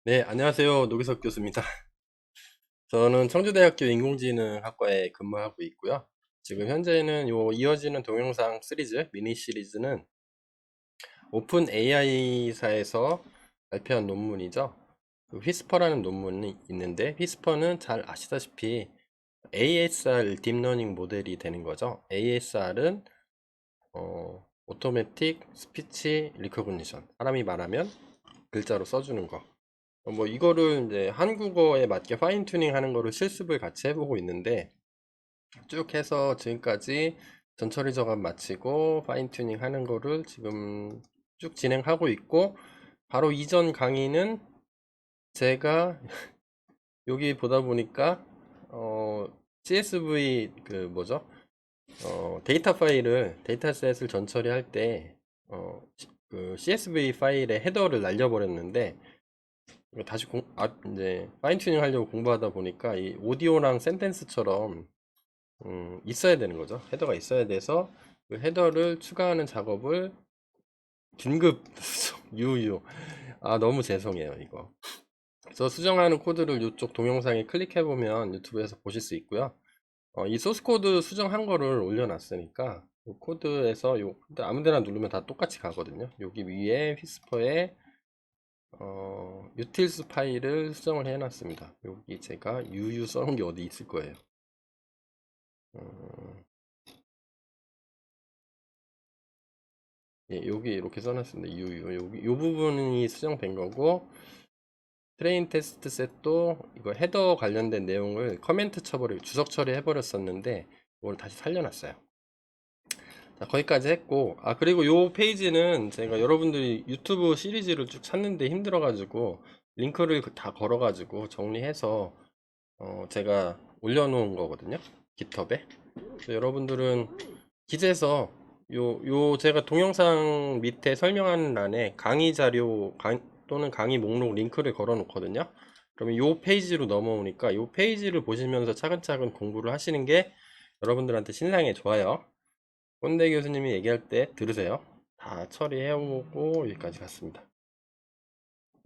네, 안녕하세요. 노기석 교수입니다. 저는 청주대학교 인공지능학과에 근무하고 있고요. 지금 현재는 요 이어지는 동영상 시리즈, 미니 시리즈는 오픈 AI사에서 발표한 논문이죠. 그 휘스퍼라는 논문이 있는데, 휘스퍼는 잘 아시다시피 ASR 딥러닝 모델이 되는 거죠. ASR은 오토매틱 스피치 리코그니션, 사람이 말하면 글자로 써주는 거. 뭐 이거를 이제 한국어에 맞게 파인 튜닝 하는 거를 실습을 같이 해보고 있는데, 쭉 해서 지금까지 전처리 저감 마치고 파인 튜닝 하는 거를 지금 쭉 진행하고 있고, 바로 이전 강의는 제가 여기 보다 보니까 CSV 그 뭐죠? 데이터 파일을 데이터셋을 전처리할 때 그 CSV 파일의 헤더를 날려버렸는데, 이거 다시 이제 파인 튜닝 하려고 공부하다 보니까 이 오디오랑 센텐스처럼 있어야 되는 거죠. 헤더가 있어야 돼서 그 헤더를 추가하는 작업을 긴급 유유. 아, 너무 죄송해요, 이거. 그래서 수정하는 코드를 이쪽 동영상에 클릭해 보면 유튜브에서 보실 수 있고요. 이 소스 코드 수정한 거를 올려놨으니까 이 코드에서 요 아무 데나 누르면 다 똑같이 가거든요. 여기 위에 휘스퍼에 유틸스 파일을 수정을 해놨습니다. 여기 제가 유유 써놓은 게 어디 있을 거예요. 어, 예, 여기 이렇게 써놨습니다. 유유. 여기 요 부분이 수정된 거고, 트레인 테스트 셋도 이거 헤더 관련된 내용을 커멘트 쳐버리고 주석 처리해버렸었는데, 이걸 다시 살려놨어요. 자, 거기까지 했고, 아, 그리고 요 페이지는 제가 여러분들이 유튜브 시리즈를 쭉 찾는데 힘들어가지고, 링크를 다 걸어가지고 정리해서 제가 올려놓은 거거든요. 깃허브에. 그래서 여러분들은 기재서 요 제가 동영상 밑에 설명하는 란에 강의 자료 또는 강의 목록 링크를 걸어 놓거든요. 그러면 요 페이지로 넘어오니까 요 페이지를 보시면서 차근차근 공부를 하시는 게 여러분들한테 신상에 좋아요. 꼰대 교수님이 얘기할 때 들으세요. 다 처리해오고 여기까지 갔습니다.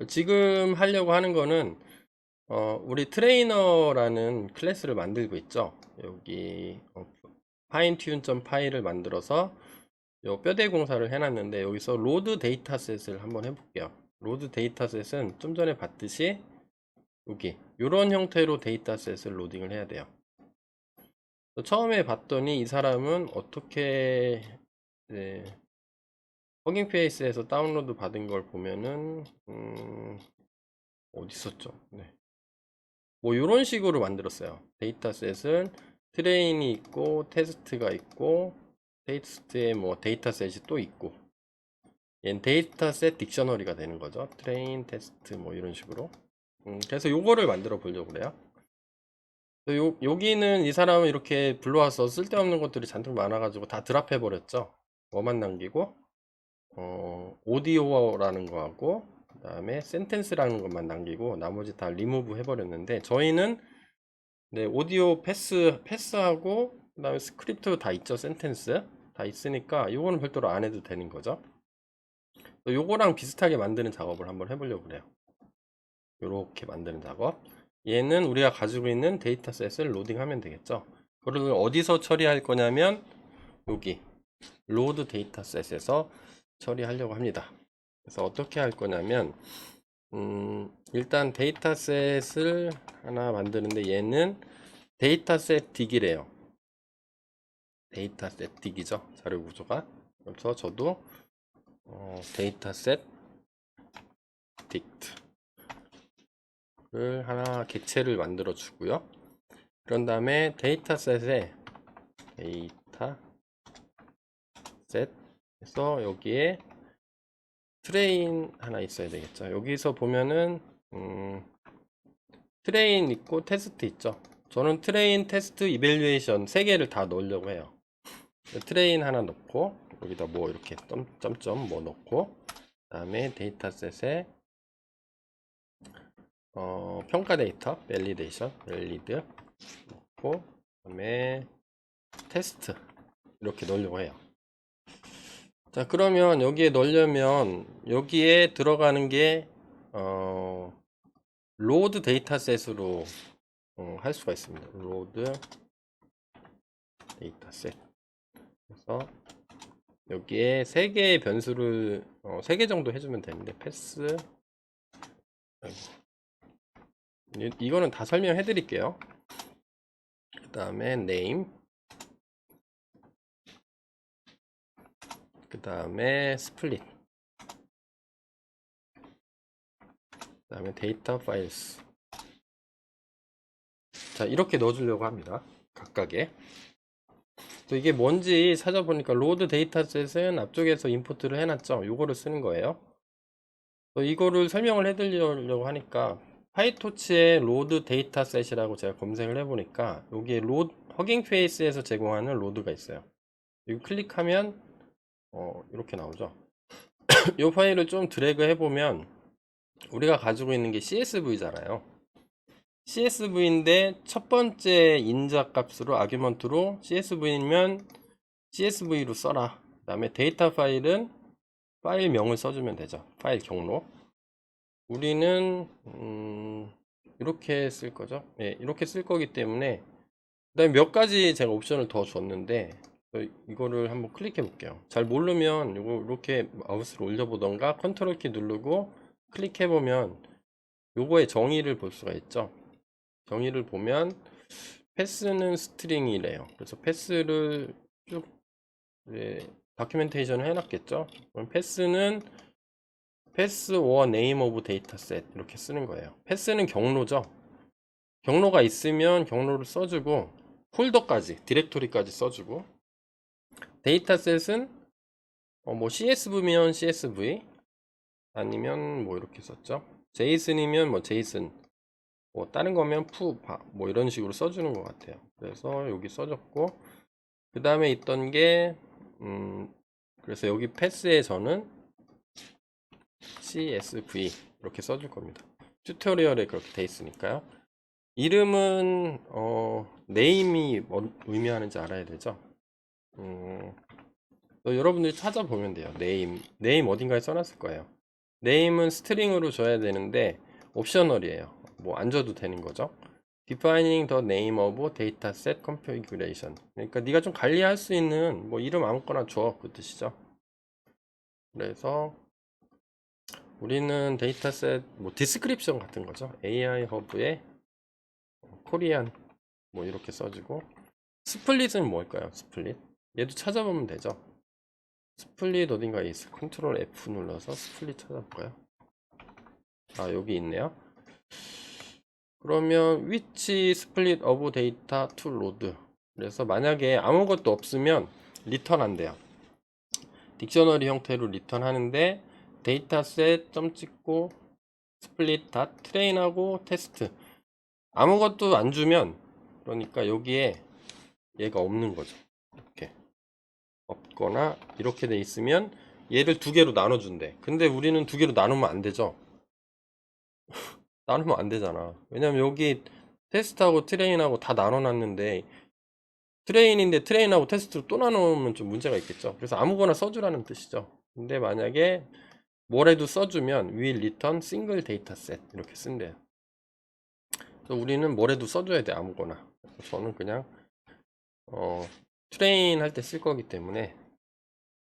지금 하려고 하는 거는 우리 트레이너라는 클래스를 만들고 있죠. 여기 파인튠 파일을 만들어서 요 뼈대 공사를 해놨는데, 여기서 로드 데이터셋을 한번 해볼게요. 로드 데이터셋은 좀 전에 봤듯이 여기 이런 형태로 데이터셋을 로딩을 해야 돼요. 처음에 봤더니 이 사람은 어떻게 네, 허깅 페이스에서 다운로드 받은 걸 보면은 어디 있었죠? 네. 뭐 이런 식으로 만들었어요. 데이터셋은 트레인이 있고 테스트가 있고, 테스트에 뭐 데이터셋이 또 있고, 얘는 데이터셋 딕셔너리가 되는 거죠. 트레인 테스트 뭐 이런 식으로. 그래서 요거를 만들어 보려고 그래요. 여기는 이 사람은 이렇게 불러와서 쓸데없는 것들이 잔뜩 많아가지고 다 드랍해 버렸죠. 뭐만 남기고 오디오라는 거하고 그 다음에 센텐스라는 것만 남기고 나머지 다 리무브 해버렸는데, 저희는 네, 오디오 패스하고 그다음에 스크립트 다 있죠. 센텐스 다 있으니까 요거는 별도로 안 해도 되는 거죠. 요거랑 비슷하게 만드는 작업을 한번 해보려고 그래요. 요렇게 만드는 작업. 얘는 우리가 가지고 있는 데이터셋을 로딩하면 되겠죠. 그걸 어디서 처리할 거냐면 여기 로드 데이터셋에서 처리하려고 합니다. 그래서 어떻게 할 거냐면 일단 데이터셋을 하나 만드는데, 얘는 데이터셋 딕이래요. 데이터셋 딕이죠. 자료 구조가. 그래서 저도 데이터셋 딕트를 하나 객체를 만들어 주고요. 그런 다음에 데이터셋에 데이터셋에서 여기에 트레인 하나 있어야 되겠죠. 여기서 보면은 트레인 있고 테스트 있죠. 저는 트레인, 테스트, 이벨리에이션 세 개를 다 넣으려고 해요. 트레인 하나 넣고 여기다 뭐 이렇게 점점 뭐 넣고, 그다음에 데이터셋에 평가 데이터 밸리드 넣고, 그다음에 테스트 이렇게 넣으려고 해요. 자, 그러면 여기에 넣으려면 여기에 들어가는 게 로드 데이터셋으로 할 수가 있습니다. 로드 데이터셋. 그래서 여기에 3개의 변수를 3개 정도 해주면 되는데 패스, 이거는 다 설명해 드릴게요. 그 다음에 name, 그 다음에 split, 그 다음에 data files. 자, 이렇게 넣어주려고 합니다. 각각에. 또 이게 뭔지 찾아보니까 로드 데이터셋은 앞쪽에서 임포트를 해놨죠. 요거를 쓰는 거예요. 또 이거를 설명을 해드리려고 하니까 파이토치의 로드 데이터셋이라고 제가 검색을 해보니까 여기에 허깅 페이스에서 제공하는 로드가 있어요. 이거 클릭하면 이렇게 나오죠. 이 파일을 좀 드래그 해보면 우리가 가지고 있는 게 CSV잖아요. CSV인데 첫 번째 인자 값으로 아규먼트로 CSV면 CSV로 써라. 그 다음에 데이터 파일은 파일명을 써주면 되죠. 파일 경로. 우리는 이렇게 쓸 거죠. 네, 이렇게 쓸 거기 때문에 그 다음에 몇 가지 제가 옵션을 더 줬는데 이거를 한번 클릭해 볼게요. 잘 모르면 이렇게 마우스를 올려보던가 컨트롤 키 누르고 클릭해 보면 요거의 정의를 볼 수가 있죠. 정의를 보면 패스는 스트링이래요. 그래서 패스를 쭉 다큐멘테이션을 해놨겠죠. 그럼 패스는 패스 or name of dataset 이렇게 쓰는 거예요. 패스는 경로죠. 경로가 있으면 경로를 써주고 폴더까지 디렉토리까지 써주고, 데이터셋은 뭐 CSV면 CSV 아니면 뭐 이렇게 썼죠. 제이슨이면 뭐 제이슨, 뭐 다른 거면 뭐 이런 식으로 써주는 것 같아요. 그래서 여기 써줬고, 그 다음에 있던 게 그래서 여기 패스에 저는 CSV 이렇게 써줄 겁니다. 튜토리얼에 그렇게 돼 있으니까요. 이름은 네임이 뭐 의미하는지 알아야 되죠. 여러분들이 찾아보면 돼요. 네임 어딘가에 써놨을 거예요. 네임은 스트링으로 줘야 되는데 옵셔널이에요. 뭐 안 줘도 되는 거죠. Defining the name of dataset configuration. 그러니까 네가 좀 관리할 수 있는 뭐 이름 아무거나 줘, 그 뜻이죠. 그래서 우리는 데이터셋 뭐 디스크립션 같은 거죠. AI 허브에 코리안 뭐 이렇게 써주고, 스플릿은 뭘까요? 스플릿 얘도 찾아보면 되죠. 스플릿 어딘가에 있어. 컨트롤 F 눌러서 스플릿 찾아볼까요? 아, 여기 있네요. 그러면 which split of data to load. 그래서 만약에 아무것도 없으면 리턴 안 돼요. 딕셔너리 형태로 리턴 하는데 데이터셋 점 찍고 스플릿 다 트레인하고 테스트, 아무것도 안 주면, 그러니까 여기에 얘가 없는 거죠. 이렇게 없거나 이렇게 돼 있으면 얘를 2개로 나눠준대. 근데 우리는 2개로 나누면 안 되죠. 나누면 안 되잖아. 왜냐면 여기 테스트하고 트레인하고 다 나눠놨는데 트레인인데 트레인하고 테스트로 또 나누면 좀 문제가 있겠죠. 그래서 아무거나 써주라는 뜻이죠. 근데 만약에 뭐래도 써주면 will return single dataset 이렇게 쓴대요. 그래서 우리는 뭐래도 써줘야 돼, 아무거나. 그래서 저는 그냥 트레인 할 때 쓸 거기 때문에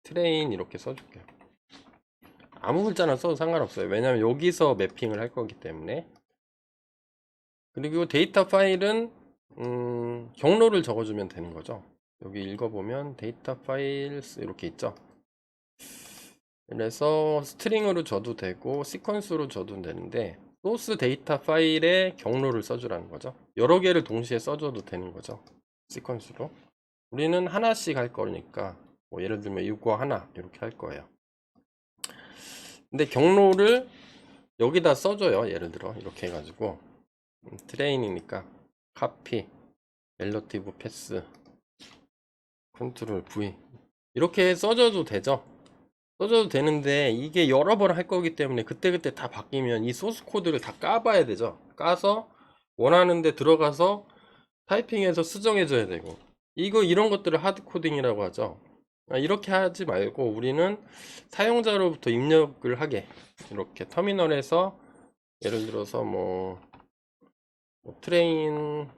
트레인 이렇게 써줄게요. 아무 글자나 써도 상관없어요. 왜냐면 여기서 매핑을 할 거기 때문에. 그리고 데이터 파일은 경로를 적어주면 되는 거죠. 여기 읽어보면 데이터 파일스 이렇게 있죠. 그래서 스트링으로 줘도 되고 시퀀스로 줘도 되는데 소스 데이터 파일에 경로를 써주라는 거죠. 여러 개를 동시에 써줘도 되는 거죠. 시퀀스로. 우리는 하나씩 할 거니까 뭐 예를 들면 이거 하나 이렇게 할 거예요. 근데 경로를 여기다 써줘요. 예를 들어 이렇게 해가지고 트레인이니까 카피 relatives path 컨트롤 V 이렇게 써줘도 되죠. 써줘도 되는데 이게 여러 번 할 거기 때문에 그때그때 다 바뀌면 이 소스 코드를 다 까봐야 되죠. 까서 원하는 데 들어가서 타이핑해서 수정해 줘야 되고, 이런 것들을 하드 코딩이라고 하죠. 이렇게 하지 말고 우리는 사용자로부터 입력을 하게, 이렇게 터미널에서 예를 들어서 뭐 트레인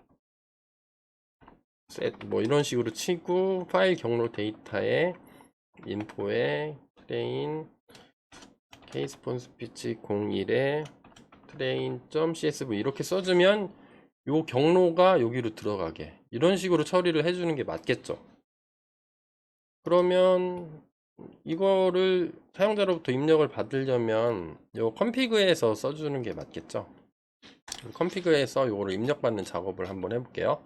셋 뭐 이런 식으로 치고 파일 경로 데이터에 인포에 트레인 케이스폰 스피치 01에 train.csv 이렇게 써주면 요 경로가 여기로 들어가게 이런 식으로 처리를 해주는 게 맞겠죠. 그러면 이거를 사용자로부터 입력을 받으려면 요 컴피그에서 써주는 게 맞겠죠. 컴피그에서 요거를 입력받는 작업을 한번 해볼게요.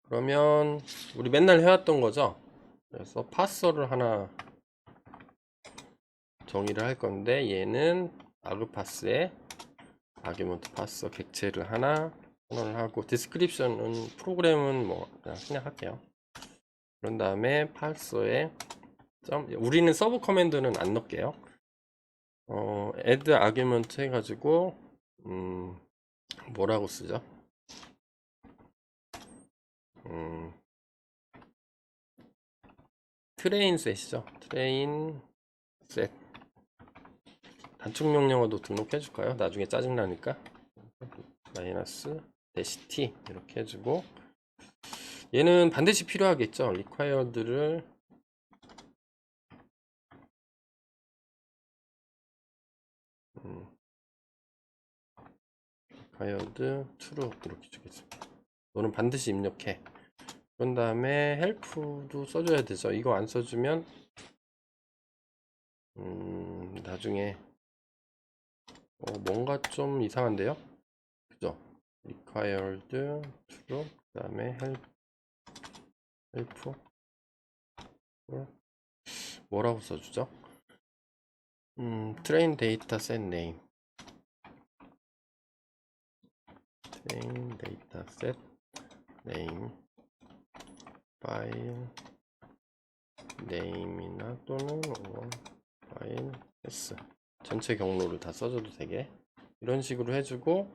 그러면 우리 맨날 해왔던 거죠. 그래서 파서를 하나 정의를 할 건데 얘는 아그파스에 아규먼트 파서 객체를 하나 선언을 하고 디스크립션은 프로그램은 뭐 그냥 할게요. 그런 다음에 파서에 우리는 서브 커맨드는 안 넣을게요. add argument 해가지고 뭐라고 쓰죠? 트레인 셋이죠. 트레인 셋 단축 명령어도 등록해 줄까요? 나중에 짜증 나니까 마이너스 대시 t 이렇게 해주고 얘는 반드시 필요하겠죠. required를 required true 이렇게 주겠습니다. 너는 반드시 입력해. 그런 다음에 help도 써줘야 되죠. 이거 안 써주면 나중에 뭔가 좀 이상한데요. 그죠? required true 그 다음에 help 뭐라고 써주죠? train data set name train data set name 파일 name이나 또는 파일 s 전체 경로를 다 써줘도 되게 이런 식으로 해주고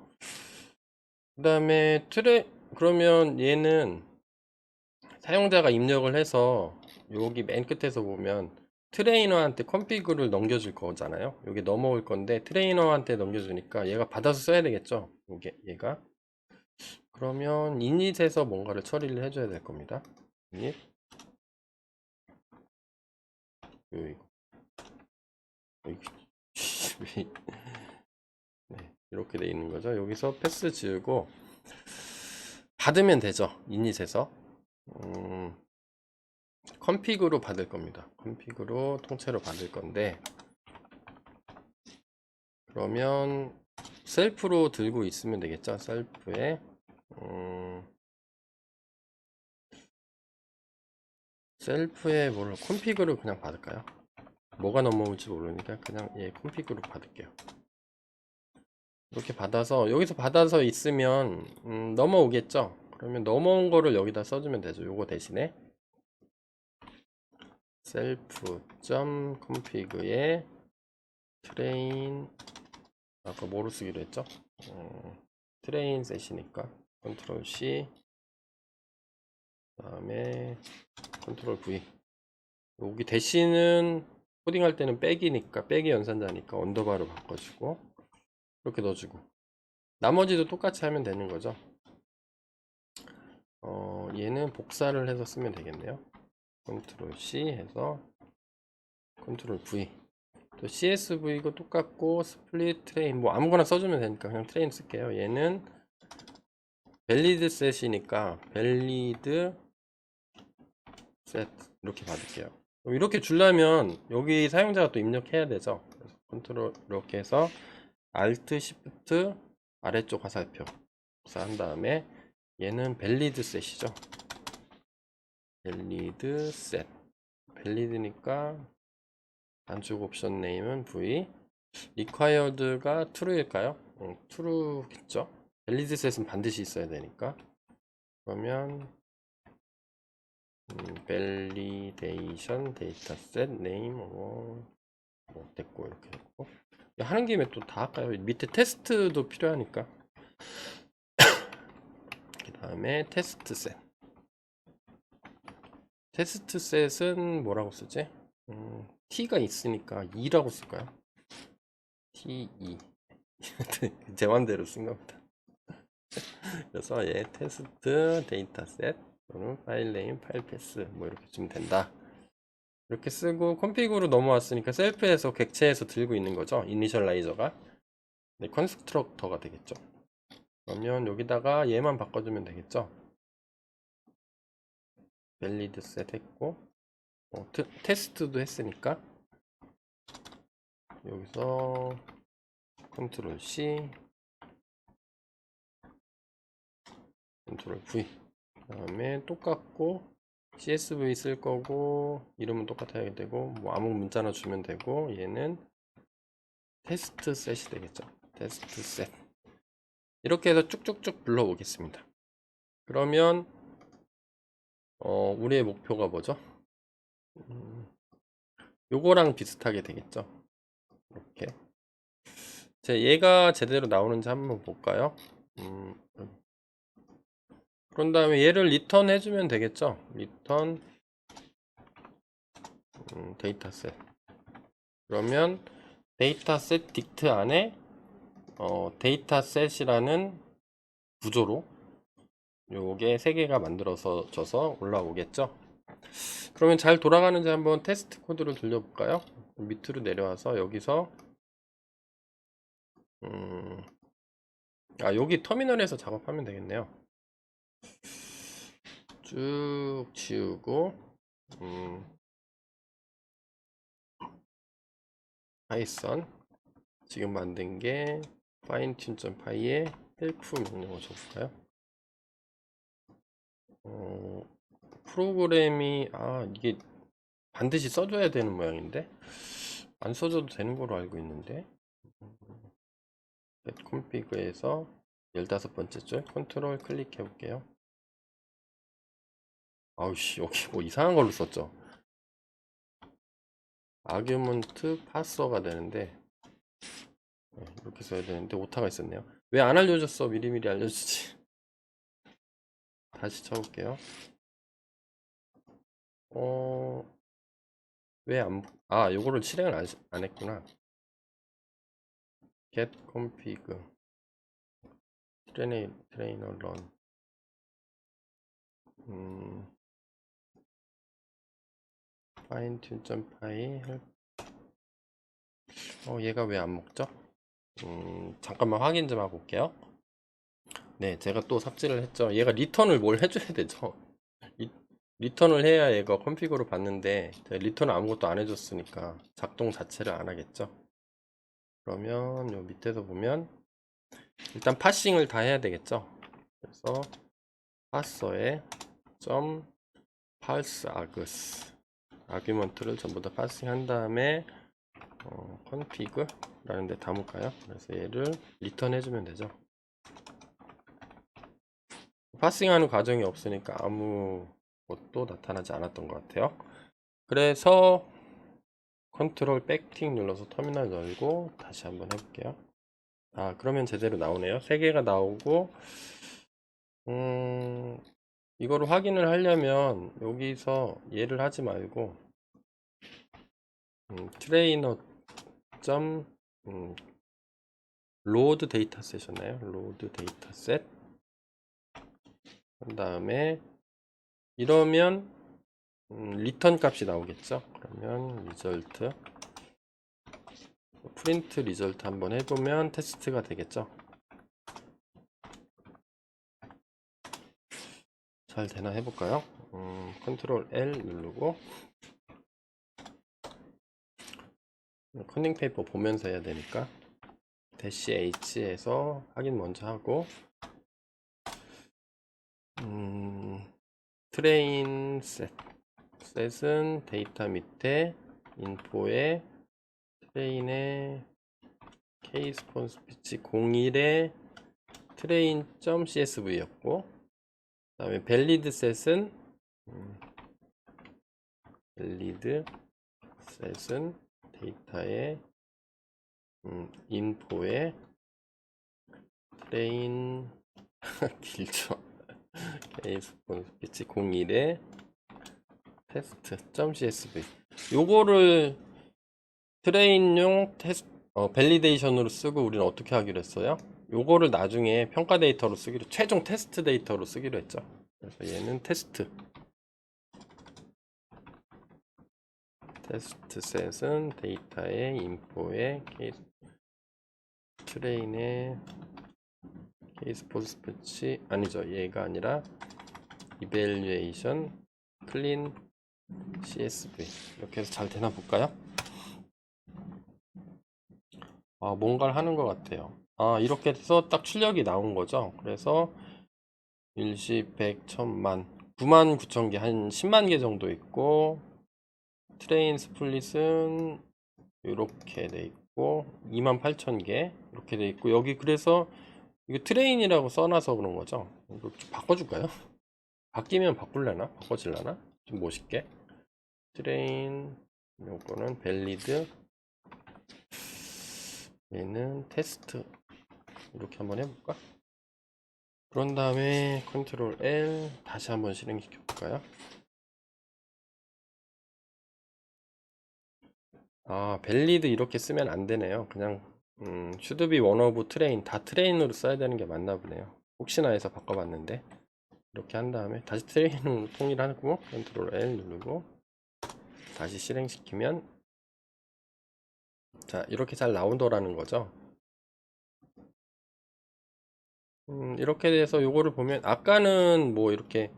그 다음에 그러면 얘는 사용자가 입력을 해서 여기 맨 끝에서 보면 트레이너한테 컨피그를 넘겨줄 거잖아요. 여기 넘어올 건데 트레이너한테 넘겨주니까 얘가 받아서 써야 되겠죠. 얘가 그러면 init에서 뭔가를 처리를 해줘야 될 겁니다. init 네, 이렇게 돼 있는 거죠. 여기서 패스 지우고 받으면 되죠. init에서 컨피그로 받을 겁니다. 컨피그로 통째로 받을 건데 그러면 셀프로 들고 있으면 되겠죠. 셀프에 셀프에 뭘 컨피그를 그냥 받을까요? 뭐가 넘어올지 모르니까 그냥 컨피그로 받을게요. 이렇게 받아서 여기서 받아서 있으면 넘어오겠죠. 그러면 넘어온 거를 여기다 써주면 되죠. 요거 대신에 self.config에 train 아까 뭐로 쓰기로 했죠? 트레인 셋이니까 컨트롤 C 그 다음에 컨트롤 V 여기 대신은 코딩할 때는 백이니까 백이 연산자니까 언더바로 바꿔주고 이렇게 넣어주고 나머지도 똑같이 하면 되는 거죠. 얘는 복사를 해서 쓰면 되겠네요. 컨트롤 C 해서 컨트롤 V 또 CSV도 똑같고 스플릿 트레인 뭐 아무거나 써주면 되니까 그냥 트레인 쓸게요. 얘는 밸리드 셋이니까 밸리드 셋 이렇게 받을게요. 이렇게 주려면 여기 사용자가 또 입력해야 되죠. 그래서 컨트롤 이렇게 해서 Alt Shift 아래쪽 화살표 복사한 다음에 얘는 밸리드 셋이죠. 밸리드 셋 밸리드니까 단축 옵션 네임은 V required가 true일까요? true겠죠. 밸리드 셋은 반드시 있어야 되니까 그러면 validation dataset name 뭐 됐고 이렇게 됐고 하는 김에 또 다 할까요? 밑에 테스트도 필요하니까 그 다음에 테스트셋 테스트셋은 뭐라고 쓰지? t가 있으니까 2라고 쓸까요? t2 제 맘대로 쓴 겁니다. 그래서 얘 테스트 데이터셋 또는 파일 네임 파일 패스 뭐 이렇게 주면 된다. 이렇게 쓰고 컴피그로 넘어왔으니까 셀프에서 객체에서 들고 있는 거죠. 이니셜라이저가. 네, 컨스트럭터가 되겠죠. 그러면 여기다가 얘만 바꿔주면 되겠죠. 밸리드 셋 했고 테스트도 했으니까 여기서 컨트롤 C 컨트롤 V 그 다음에 똑같고 CSV 쓸 거고 이름은 똑같아야 되고 뭐 아무 문자나 주면 되고 얘는 테스트 셋이 되겠죠. 테스트 셋 이렇게 해서 쭉쭉쭉 불러오겠습니다. 그러면 우리의 목표가 뭐죠? 요거랑 비슷하게 되겠죠. 이렇게 얘가 제대로 나오는지 한번 볼까요? 그런 다음에 얘를 리턴 해주면 되겠죠. 리턴 데이터셋. 그러면 데이터셋 딕트 안에 데이터셋이라는 구조로 요게 3개가 만들어져서 올라오겠죠. 그러면 잘 돌아가는지 한번 테스트 코드를 돌려볼까요? 밑으로 내려와서 여기서 여기 터미널에서 작업하면 되겠네요. 쭉 지우고 파이썬 지금 만든 게 fine-tune.py에 헬프 명령어 줘볼까요? 프로그램이 이게 반드시 써줘야 되는 모양인데 안 써줘도 되는 걸로 알고 있는데 config에서 15번째 줄 컨트롤 클릭해 볼게요. 아우씨 여기 뭐 이상한 걸로 썼죠. 아규먼트 파서가 되는데 이렇게 써야 되는데 오타가 있었네요. 왜 안 알려줬어? 미리미리 알려주지. 다시 쳐볼게요. 왜 요거를 실행을 안 했구나. get config trainer run fine-tune.py 얘가 왜 안 먹죠? 잠깐만 확인 좀 하고 올게요. 네, 제가 또 삽질을 했죠. 얘가 리턴을 뭘 해줘야 되죠. 리턴을 해야 얘가 컨피그로 봤는데 리턴을 아무것도 안 해줬으니까 작동 자체를 안 하겠죠. 그러면 요 밑에서 보면 일단 파싱을 다 해야 되겠죠. 그래서 파서에 점 parse args 아규먼트를 전부 다 파싱 한 다음에 config 라는 데 담을까요? 그래서 얘를 리턴 해주면 되죠. 파싱하는 과정이 없으니까 아무것도 나타나지 않았던 것 같아요. 그래서 컨트롤 백틱 눌러서 터미널 열고 다시 한번 해볼게요. 그러면 제대로 나오네요. 3개가 나오고 이거를 확인을 하려면 여기서 얘를 하지 말고 트레이너 점 로드 데이터셋이었나요? 로드 데이터셋 한 다음에 이러면 리턴 값이 나오겠죠. 그러면 리절트 프린트 리절트 한번 해보면 테스트가 되겠죠. 잘 되나 해볼까요? 컨트롤 L 누르고 컨닝 페이퍼 보면서 해야 되니까 대시 H에서 확인 먼저 하고 트레인 셋은 데이터 밑에 인포에 트레인의 K스폰 스피치 01에 train.csv 였고 그 다음에 밸리드 셋은 데이터의 인포에 train 길죠. K스폰 스피치 01에 테스트.csv 요거를 트레인용 밸리데이션으로 쓰고 우리는 어떻게 하기로 했어요? 요거를 나중에 평가 데이터로 쓰기로, 최종 테스트 데이터로 쓰기로 했죠. 그래서 얘는 테스트 셋은 데이터의 인포의 케이스, 트레인의 케이스 포스 패치, 아니죠, 얘가 아니라 이벨리에이션 클린 CSV. 이렇게 해서 잘 되나 볼까요? 뭔가를 하는 것 같아요. 이렇게 해서 딱 출력이 나온 거죠. 그래서 일시 100 1000만 99,000개, 한 10만 개 정도 있고, 트레인 스플릿은 이렇게 돼 있고 28,000개 이렇게 돼 있고, 여기 그래서 이거 트레인이라고 써놔서 그런 거죠. 이거 좀 바꿔줄까요? 바뀌면 바꿀래나? 바꿔질라나? 좀 멋있게. 트레인, 요거는 밸리드, 얘는 테스트. 이렇게 한번 해볼까? 그런 다음에 컨트롤 L 다시 한번 실행시켜 볼까요? 밸리드 이렇게 쓰면 안 되네요. 그냥 should be one of train, 다 트레인으로 써야 되는 게 맞나 보네요. 혹시나 해서 바꿔봤는데. 이렇게 한 다음에 다시 트레인으로 통일하고 컨트롤 L 누르고 다시 실행시키면, 자, 이렇게 잘 나오더라는 거죠. 이렇게 돼서 요거를 보면, 아까는 뭐 이렇게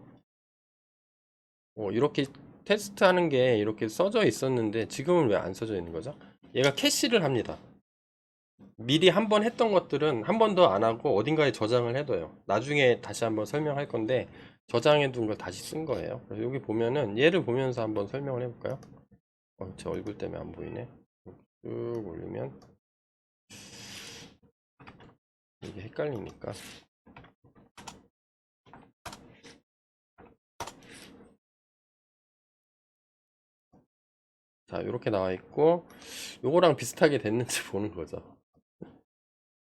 테스트 하는 게 이렇게 써져 있었는데 지금은 왜 안 써져 있는 거죠? 얘가 캐시를 합니다. 미리 한번 했던 것들은 한 번 더 안 하고 어딘가에 저장을 해둬요. 나중에 다시 한번 설명할 건데 저장해 둔 걸 다시 쓴 거예요. 그래서 여기 보면은 얘를 보면서 한번 설명을 해볼까요? 제 얼굴 때문에 안 보이네. 쭉 올리면 이게 헷갈리니까. 자, 이렇게 나와 있고, 요거랑 비슷하게 됐는지 보는 거죠.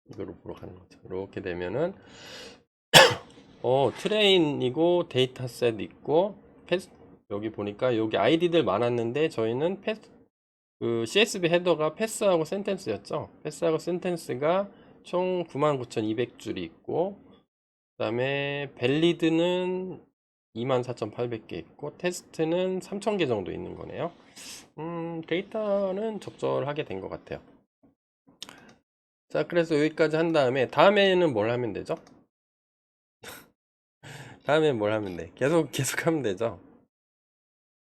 이거로 보러 가는 거죠. 이렇게 되면은 트레인이고 데이터셋 있고, 여기 보니까 여기 아이디들 많았는데 저희는 그 CSV 헤더가 패스하고 센텐스였죠. 패스하고 센텐스가 총 99,200줄이 있고, 그 다음에 밸리드는 24,800개 있고, 테스트는 3,000개 정도 있는 거네요. 데이터는 적절하게 된 것 같아요. 자, 그래서 여기까지 한 다음에 다음에는 뭘 하면 되죠? 다음에 뭘 하면 돼? 계속 하면 되죠.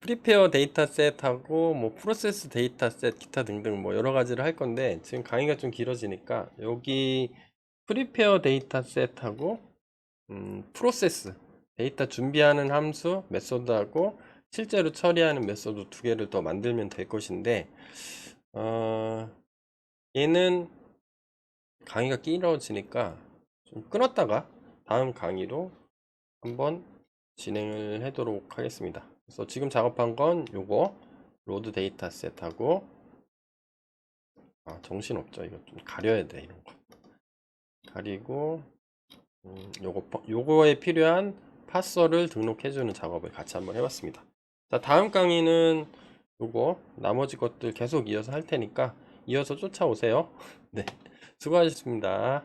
프리페어 데이터셋하고 뭐 프로세스 데이터셋 기타 등등 뭐 여러 가지를 할 건데, 지금 강의가 좀 길어지니까 여기 프리페어 데이터셋하고 프로세스 데이터 준비하는 함수 메소드하고 실제로 처리하는 메소드 두 개를 더 만들면 될 것인데, 얘는 강의가 길어지니까 좀 끊었다가 다음 강의로 한번 진행을 하도록 하겠습니다. 그래서 지금 작업한 건 요거 로드 데이터 셋하고, 정신없죠. 이거 좀 가려야 돼. 이런 거 가리고, 요거에 필요한 파서를 등록해주는 작업을 같이 한번 해봤습니다. 자, 다음 강의는 요거 나머지 것들 계속 이어서 할 테니까 이어서 쫓아오세요. 네, 수고하셨습니다.